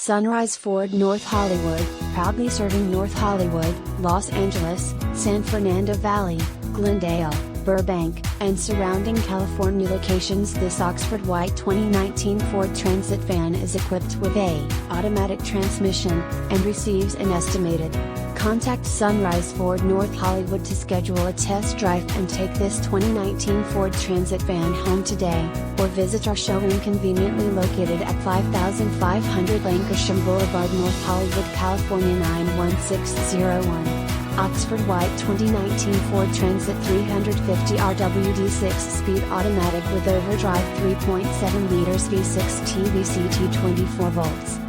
Sunrise Ford North Hollywood, proudly serving North Hollywood, Los Angeles, San Fernando Valley, Glendale, Burbank, and surrounding California locations. This Oxford White 2019 Ford Transit van is equipped with a automatic transmission, and receives an estimated. Contact Sunrise Ford North Hollywood to schedule a test drive and take this 2019 Ford Transit van home today, or visit our showroom conveniently located at 5500 Lankershim Blvd, North Hollywood, California 91601. Oxford White 2019 Ford Transit 350 RWD 6-speed automatic with overdrive 3.7 liters V6 Ti-VCT 24 volts.